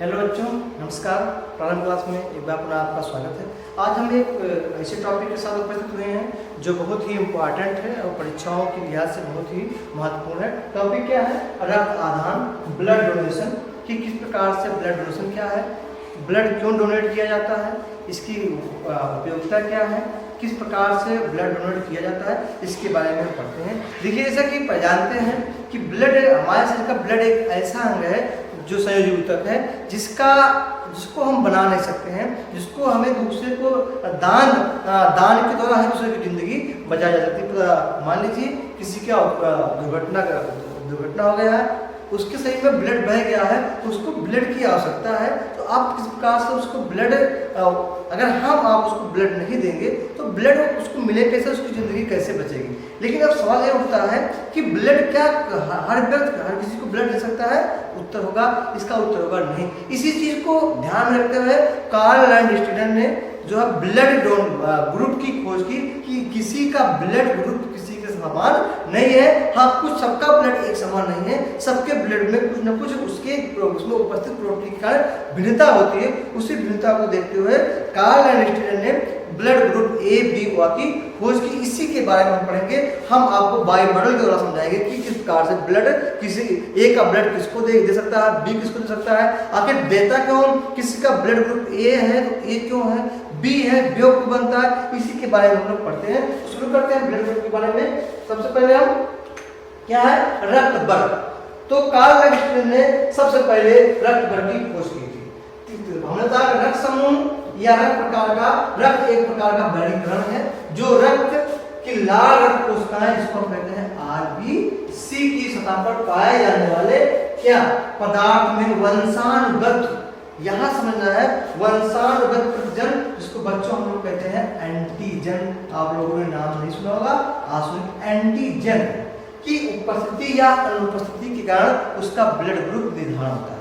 Hello बच्चों, नमस्कार। प्रारंभ क्लास में एक बार पुनः आपका स्वागत है। आज हम एक ऐसे टॉपिक के साथ उपस्थित हुए हैं जो बहुत ही इम्पोर्टेंट है और परीक्षाओं के लिहाज से बहुत ही महत्वपूर्ण है। टॉपिक क्या है? रक्त आदान, ब्लड डोनेशन। कि किस प्रकार से ब्लड डोनेशन क्या है, ब्लड क्यों डोनेट किया जाता है, इसकी उपयोगिता क्या है, किस प्रकार से ब्लड डोनेट किया जाता है, इसके बारे में हम पढ़ते हैं। देखिए, जैसा कि जानते हैं कि ब्लड, हमारे शरीर का ब्लड एक ऐसा अंग है जो संयोजी ऊतक है, जिसको हम बना नहीं सकते हैं, जिसको हमें दूसरे को दान के द्वारा हमें दूसरे की जिंदगी बचाई जा सकती है। मान लीजिए किसी का दुर्घटना हो गया है, उसके शरीर में ब्लड बह गया है, तो उसको ब्लड की आवश्यकता है। तो आप किस प्रकार से उसको ब्लड, अगर आप उसको ब्लड नहीं देंगे तो ब्लड उसको मिले कैसे, उसकी ज़िंदगी कैसे बचेगी। लेकिन अब सवाल ये उठता है कि ब्लड क्या हर किसी को ब्लड दे सकता है? उत्तर होगा, इसका उत्तर होगा नहीं। इसी चीज़ को ध्यान में रखते हुए कार्ल लैंडस्टीनर ने जो है ब्लड ग्रुप की खोज की कि किसी का ब्लड ग्रुप किसी के समान नहीं है। हाँ, कुछ सबका ब्लड एक समान नहीं है, सबके ब्लड में कुछ न कुछ उसमें उपस्थित प्रोटीन के कारण भिन्नता होती है। उसी भिन्नता को देखते हुए कार्ल लैंडस्टीनर ने ब्लड ग्रुप ए बी की खोज की। इसी के बारे में हम पढ़ेंगे। हम आपको बायोमॉडल के द्वारा समझाएंगे कि किस प्रकार से ब्लड किसी ए का ब्लड किसको दे सकता है, बी किसको दे सकता है, आखिर देता क्यों, किसी का ब्लड ग्रुप ए है तो ए क्यों है, बी है बी क्यों बनता है, इसी के बारे में हम लोग पढ़ते हैं। शुरू करते हैं ब्लड ग्रुप के बारे में। सबसे पहले हम क्या है, रक्त वर्ग। तो कार्ल लैंडस्टीनर ने सबसे पहले रक्त वर्ग की खोज की थी। हमने कहा रक्त समूह या रक्त एक प्रकार का वर्गीकरण है जो रक्त की लाल रक्त कोशिकाएं, जिसको हम कहते हैं आरबीसी की सतह पर पाए जाने वाले क्या पदार्थ में वंशानुगत, यहां समझना है वंशानुगत प्रतिजन, जिसको बच्चों हम लोग कहते हैं एंटीजन। आप लोगों ने नाम नहीं सुना होगा, आज एंटीजन की उपस्थिति या अनुपस्थिति के कारण उसका ब्लड ग्रुप निर्धारण होता है।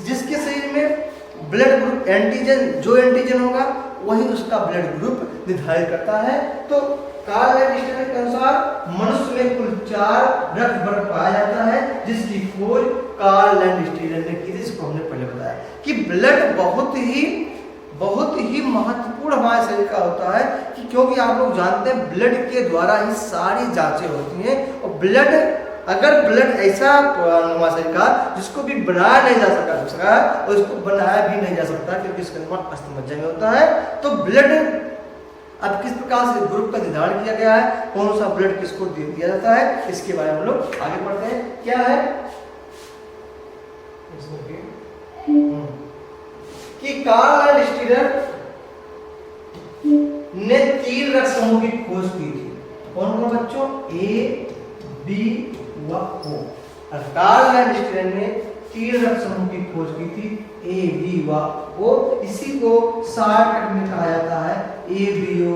जिसके शरीर में ब्लड ग्रुप एंटीजन, जो एंटीजन होगा वही उसका ब्लड ग्रुप निर्धारित करता है। तो कार्ल लैंडस्टीनर के अनुसार मनुष्य में कुल 4 रक्त वर्ग पाया जाता है, जिसकी खोज कार्ल लैंडस्टीनर ने की थी। जिसको हमने पहले बताया कि ब्लड बहुत ही महत्वपूर्ण हमारे शरीर का होता है, कि क्योंकि आप लोग जानते हैं ब्लड के द्वारा ही सारी जांचें होती हैं। और अगर ब्लड ऐसा हमारे शरीर का जिसको भी बनाया नहीं जा सका और इसको बनाया भी नहीं जा सकता, क्योंकि इसका निर्माण अस्थिमज्जा में होता है। तो ब्लड अब किस प्रकार से ग्रुप का निर्धारण किया गया है, कौन सा ब्लड किसको दिया जाता है, इसके बारे में हम लोग आगे बढ़ते हैं। क्या है कि कार्ल लैंडस्टीनर ने 3 रक्त समूह की खोज की थी। कौन कौन बच्चों? ए, बी व ओ। कार्ल लैंडस्टीनर ने 3 रक्त समूह की खोज की थी, ए बी व ओ। इसी को शॉर्टकट में कहा जाता है एबीओ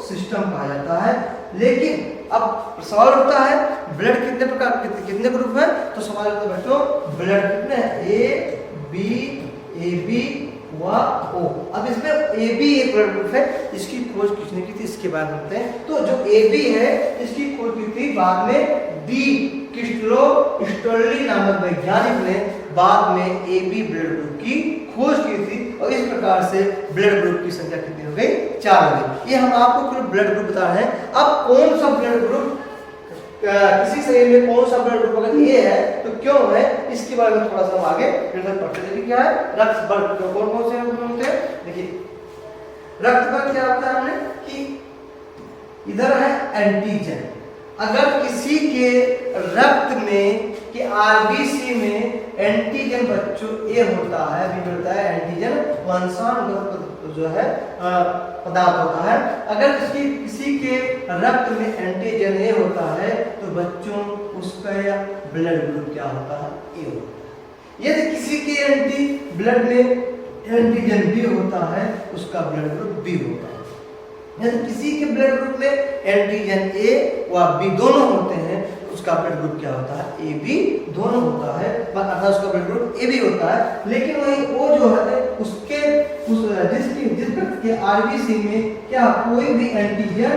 सिस्टम कहा जाता है। लेकिन अब सवाल उठता है ब्लड कितने ग्रुप है? तो सवाल उठता है बच्चों, ब्लड कितने हैं? ए बी व ओ। अब इसमें ए बी एक ब्लड ग्रुप है, इसकी खोज किसने की थी, इसके बारे में बताते हैं। तो जो ए बी है, इसकी खोज की थी बाद में डी क्रिस्टोली नामक वैज्ञानिक ने बाद में ए बी ब्लड ग्रुप की खोज की थी। और इस प्रकार से ब्लड ग्रुप की संख्या कितनी हो गई? 4 हो गई। ये हम आपको कुल ब्लड ग्रुप बता रहे हैं। अब कौन सा ब्लड ग्रुप किसी शरीर में कौन सा ब्लड ग्रुप अगर ए है तो क्यों है, इसके बारे में थोड़ा सा हम आगे पढ़ते हैं। क्या है रक्त वर्ग? कौन कौन से होते हैं? देखिए, रक्त वर्ग क्या होता है हमने कि इधर है एंटीजन। अगर किसी के रक्त में कि आरबीसी में एंटीजन बच्चों ए होता है, भी मिलता है एंटीजन वंशानुगत जो है पदार्थ होता है। अगर किसी के रक्त में एंटीजन ए होता है तो बच्चों उसका ब्लड ग्रुप क्या होता है? ए होता है। यदि किसी के ब्लड में एंटीजन बी होता है, उसका ब्लड ग्रुप बी होता है। यदि किसी के ब्लड ग्रुप में एंटीजन ए व बी दोनों होते हैं, उसका ब्लड ग्रुप क्या होता है? ए बी दोनों होता है, अर्थात उसका ब्लड ग्रुप ए बी होता है। लेकिन वही ओ जो है उसके जिस व्यक्ति के आरबीसी में क्या कोई भी एंटीजन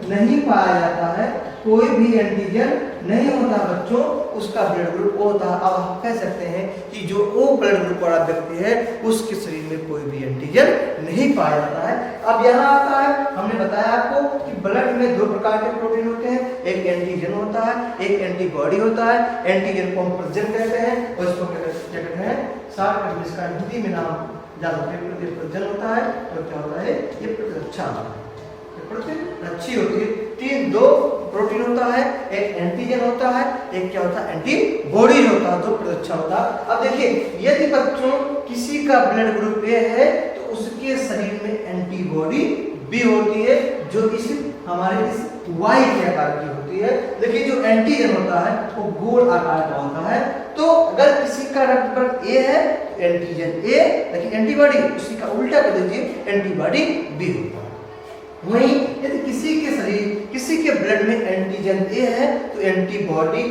नहीं पाया जाता है, कोई भी एंटीजन नहीं होता बच्चों, उसका ब्लड ग्रुप ओ होता है। अब हम कह सकते हैं कि जो ओ ब्लड ग्रुप वाला व्यक्ति है उसके शरीर में कोई भी एंटीजन नहीं पाया जाता है। अब यहाँ आता है, हमने बताया आपको कि ब्लड में दो प्रकार के प्रोटीन होते हैं, एक एंटीजन होता है, एक एंटीबॉडी होता है। एंटीजन को हम प्रजन कहते हैं और इसको क्या कहते हैं, शार्ट इसका हिंदी में नाम प्रजन होता है। और क्या होता है, ये प्रतिरक्षा होता है, प्रतिरक्षी होती है। दो प्रोटीन होता है, एक एंटीजन होता है, एक क्या होता है, एंटीबॉडी होता है, दो प्रतिरक्षा होता है। अब देखिए, यदि बच्चों किसी का ब्लड ग्रुप ए है तो उसके शरीर में एंटीबॉडी बी होती है, जो इस हमारे इस वाई के आकार की होती है। देखिए, जो एंटीजन होता है वो गोल आकार का होता है। तो अगर किसी का रक्त ग्रुप ए है तो एंटीजन ए, लेकिन एंटीबॉडी उसी का उल्टा कर दीजिए, एंटीबॉडी बी होता है। वहीं यदि किसी के शरीर, किसी के ब्लड में एंटीजन ए है तो एंटीबॉडी,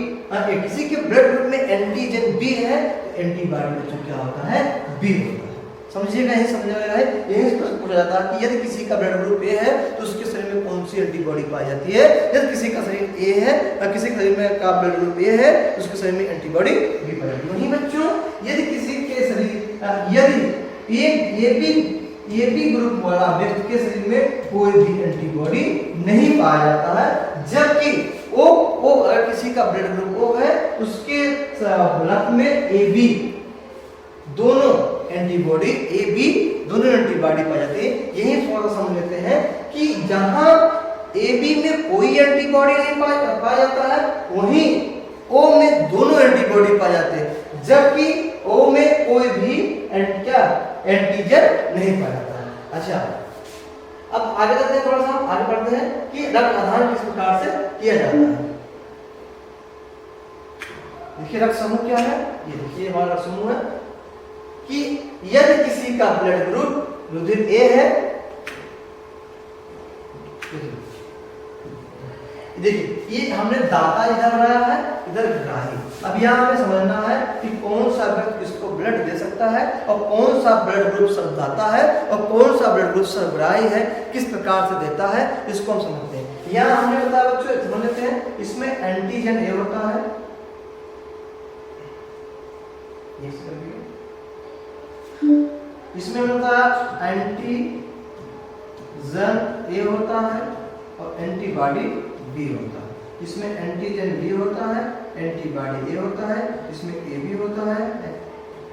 किसी के ब्लड ग्रुप में एंटीजन बी है तो एंटीबॉडी जो क्या होता है, बी होता है। समझिएगा, यही समझाया है। यही प्रश्न पूछा जाता है कि यदि किसी का ब्लड ग्रुप ए है तो उसके शरीर में कौन सी एंटीबॉडी पाई जाती है। यदि किसी का शरीर ए है और किसी के शरीर में का ब्लड ग्रुप ए है तो उसके शरीर में एंटीबॉडी बी पाई जाती है। वहीं बच्चों, यदि किसी के शरीर, यदि ए बी ग्रुप वाला व्यक्ति के शरीर में कोई भी एंटीबॉडी नहीं पाया जाता है, जबकि ओ अगर किसी का ब्लड ग्रुप ओ है उसके रक्त में ए बी दोनों एंटीबॉडी, ए बी दोनों एंटीबॉडी पाई जाती है। यही थोड़ा सा समझ लेते हैं कि जहां ए बी में कोई एंटीबॉडी नहीं पाया जाता है, वहीं ओ में दोनों एंटीबॉडी पाए जाते हैं, जबकि ओ में कोई भी एंटीजन नहीं पाया जाता है। अच्छा, अब आगे चलते हैं, थोड़ा सा आगे बढ़ते हैं कि रक्त आधान किस प्रकार से किया जाता है। देखिए, रक्त समूह क्या है, ये देखिए हमारा रक्त समूह है कि यदि किसी का ब्लड ग्रुप रुधिर ए है, देखिए ये हमने दाता इधर बनाया है, इधर ग्राही। अब यहाँ हमें समझना है कि कौन सा व्यक्ति किसको ब्लड दे सकता है और कौन सा ब्लड ग्रुप सर्वदाता है और कौन सा ब्लड ग्रुप सर्वग्राही है, किस प्रकार से देता है, इसको हम समझते हैं। यहाँ हमने बताया बच्चों, समझ लेते हैं, इसमें एंटीजन ए होता है, इसमें होता है एंटीजन ए होता है और एंटीबॉडी बी होता है। इसमें एंटीजन बी होता है, एंटीबॉडी ए होता है, इसमें ए बी होता है,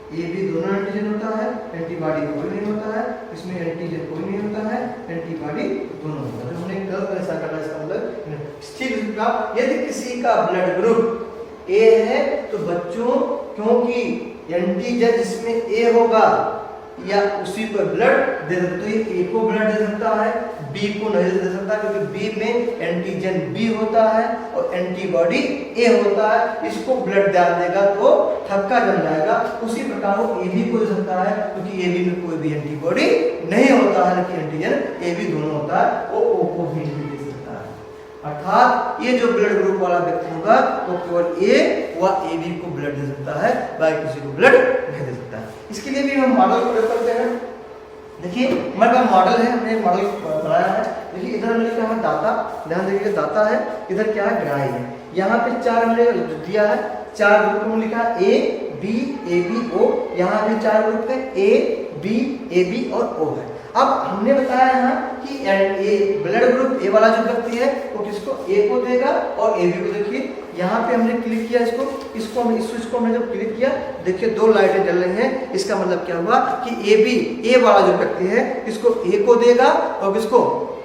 ए बी दोनों एंटीजन होता है, एंटीबॉडी कोई नहीं होता है, इसमें एंटीजन कोई नहीं होता है, एंटीबॉडी दोनों होता है। हमने कल ऐसा करना, इसका मतलब ठीक। यदि किसी का ब्लड ग्रुप ए है तो बच्चों, क्योंकि एंटीजन जिसमें ए होगा या उसी पर ब्लड दे सकता है, तो ये ए को ब्लड दे सकता है, बी को नहीं दे सकता, क्योंकि बी में एंटीजन बी होता है और एंटीबॉडी ए होता है। इसको ब्लड डाल देगा तो थक्का जम जाएगा। उसी प्रकार वो ए बी को दे सकता है, क्योंकि ए बी में कोई भी एंटीबॉडी नहीं होता है, लेकिन एंटीजन ए बी दोनों होता है, वो ओ को भी नहीं दे सकता है। अर्थात ये जो ब्लड ग्रुप वाला व्यक्ति होगा वो केवल ए व ए बी को ब्लड दे सकता है, बाकी किसी को ब्लड नहीं दे सकता है। इसके लिए भी हम मॉडल प्रयोग करते हैं। देखिए, हमारे पास मॉडल है, हमने मॉडल बनाया है। देखिए, इधर हमने लिखा है दाता, ध्यान देखिए, दाता है, इधर क्या है, ग्राही है। यहाँ पे चार हमने दिया है, चार ग्रुप में लिखा है A B A B O. यहाँ भी चार ग्रुप है, ए बी ए बी और ओ है। अब हमने बताया यहाँ कि ए ब्लड ग्रुप ए वाला जो व्यक्ति है वो किसको, ए को देगा और ए बी को। देखिए यहाँ पे हमने क्लिक किया इसको हम इस स्विच को हमने जब क्लिक किया, देखिए दो लाइटें जल रही हैं। इसका मतलब क्या हुआ कि ए बी, ए वाला जो व्यक्ति है इसको ए को देगा और किसको,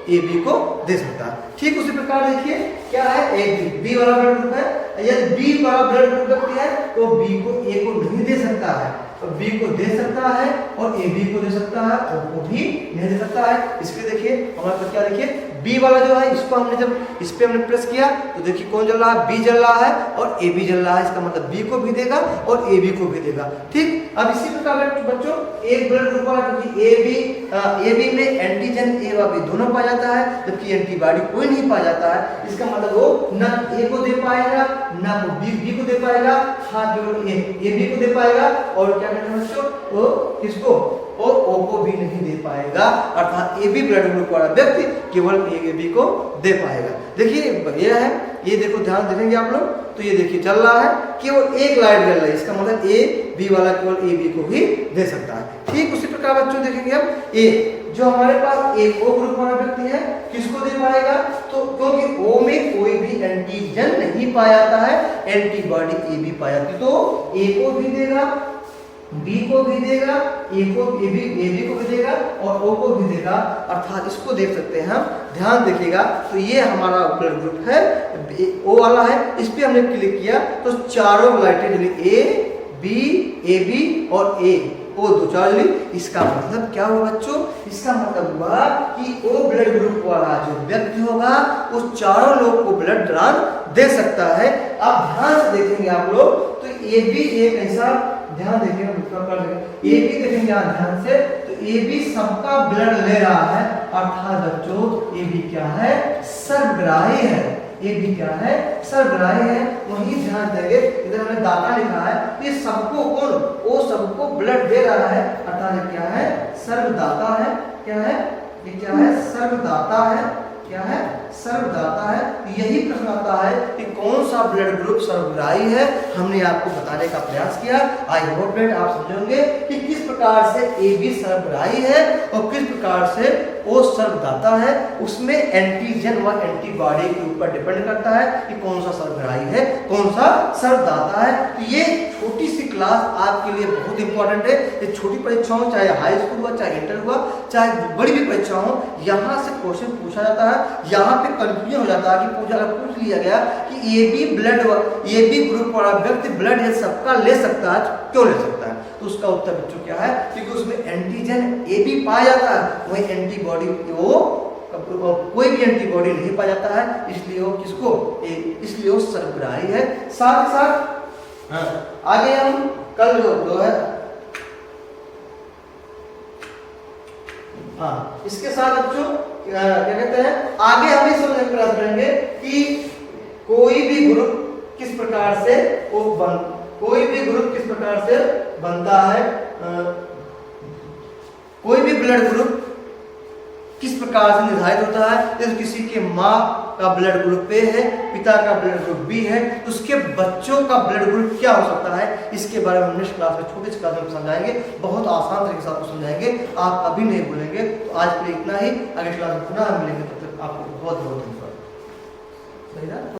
ए बी को दे सकता है। ठीक उसी प्रकार देखिए क्या है, ए बी वाला ब्लड ग्रुप है, यदि बी वाला ब्लड ग्रुप व्यक्ति है तो बी को ए को नहीं दे सकता है, तो बी को दे सकता है और ए बी को दे सकता है, ओ को भी नहीं दे सकता है। इसके देखिए हमारे पास क्या, देखिए बी वाला जो है इसको हमने जब इस पे हमने प्रेस किया तो देखिए कौन जल रहा है, बी जल रहा है और ए बी जल रहा है। इसका मतलब बी को भी देगा और ए बी को भी देगा। ठीक, अब इसी प्रकार बच्चों एक ब्लड ग्रुप वाला, क्योंकि ए बी में एंटीजन ए व बी दोनों पाया जाता है, जबकि एंटीबॉडी कोई नहीं पाया जाता है। इसका मतलब वो न ए को दे पाएगा ना वो बी को दे पाएगा, हाँ केवल ए बी को दे पाएगा और क्या कहते हैं बच्चों, वो किसको, और ओ को भी नहीं दे पाएगा। अर्थात ए बी ब्लड ग्रुप वाला व्यक्ति केवल ए बी को दे पाएगा। देखिए यह है ये देखो ध्यान देखेंगे आप लोग, तो ये देखिए चल रहा है, केवल एक लाइट जल रही है, इसका मतलब ए बी वाला केवल ए बी को ही दे सकता है। ठीक उसी प्रकार बच्चों देखेंगे अब ए, जो हमारे पास ए ओ ग्रुप वाला व्यक्ति है, किसको दे पाएगा, तो क्योंकि ओ में कोई भी एंटीजन नहीं पाया जाता है, एंटीबॉडी ए बी पाया जाती, तो ए को भी देगा, बी को भी देगा, ए बी को भी देगा और ओ को भी देगा, अर्थात इसको देख सकते हैं हम, ध्यान देखिएगा। तो ये हमारा ब्लड ग्रुप है, ओ वाला है, इस पे हमने क्लिक किया तो चारों लाइटें जली, ए बी और ए ओ दो चार जली। इसका मतलब क्या हुआ बच्चों, इसका मतलब हुआ कि ओ ब्लड ग्रुप वाला जो व्यक्ति होगा उस चारों लोग को ब्लड दान दे सकता है। अब ध्यान से देखेंगे आप लोग, तो ए बी एक ऐसा, ध्यान देखेंगे ए बी देखेंगे ध्यान से, तो ए बी सबका ब्लड ले रहा है, अर्थात बच्चों ए बी क्या है, सर्वग्राही है, ए बी क्या है, सर्वग्राही है। वही ध्यान देंगे, इधर हमने दाता लिखा है, ये सबको कौन, वो सबको ब्लड दे रहा है, अर्थात क्या है, सर्वदाता है, क्या है, ये क्या है, सर्वदाता है, क्या है, सर्वदाता है। यही प्रश्न आता है कि कौन सा ब्लड ग्रुप सर्वग्राही है, हमने आपको बताने का प्रयास किया। आई होप दैट आप समझोगे कि किस प्रकार से ए बी सर्वग्राही है और किस प्रकार से ओ सर्वदाता है, उसमें एंटीजन व एंटीबॉडी के ऊपर डिपेंड करता है कि कौन सा सर्वग्राही है, कौन सा सर्वदाता है। तो ये छोटी सी क्लास आपके लिए बहुत इंपॉर्टेंट है। ये छोटी परीक्षाओं, चाहे हाई स्कूल हुआ, चाहे इंटर हुआ, चाहे बड़ी भी परीक्षाओं हो, यहाँ से क्वेश्चन पूछा जाता है। यहाँ पे कंफ्यूजन हो जाता है कि पूछ लिया गया कि ए बी ग्रुप वाला व्यक्ति ब्लड ये सबका ले सकता है, क्यों ले सकता है, तो उसका उत्तर बच्चों क्या है, क्योंकि उसमें एंटीजन ए बी पाया जाता है, वही एंटीबॉडी वो कोई भी एंटीबॉडी नहीं पाया जाता है, इसलिए वो किसको, इसलिए वो सर्वग्राही है। साथ ही साथ आगे हम कल जो है, हाँ इसके साथ बच्चों क्या कहते हैं, आगे हम ये समझने का प्रयास करेंगे कि कोई भी ग्रुप किस प्रकार से कोई भी ग्रुप किस प्रकार से बनता है, कोई भी ब्लड ग्रुप किस प्रकार से निर्धारित होता है। जैसे किसी के माँ का ब्लड ग्रुप ए है, पिता का ब्लड ग्रुप बी है, तो उसके बच्चों का ब्लड ग्रुप क्या हो सकता है, इसके बारे में हम नेक्स्ट क्लास में, छोटी सी क्लास में समझाएंगे, बहुत आसान तरीके से आपको समझाएंगे, आप कभी नहीं भूलेंगे। तो आज के लिए इतना ही, अगली क्लास में पुनः मिलेंगे, तब तक आपको बहुत बहुत धन्यवाद।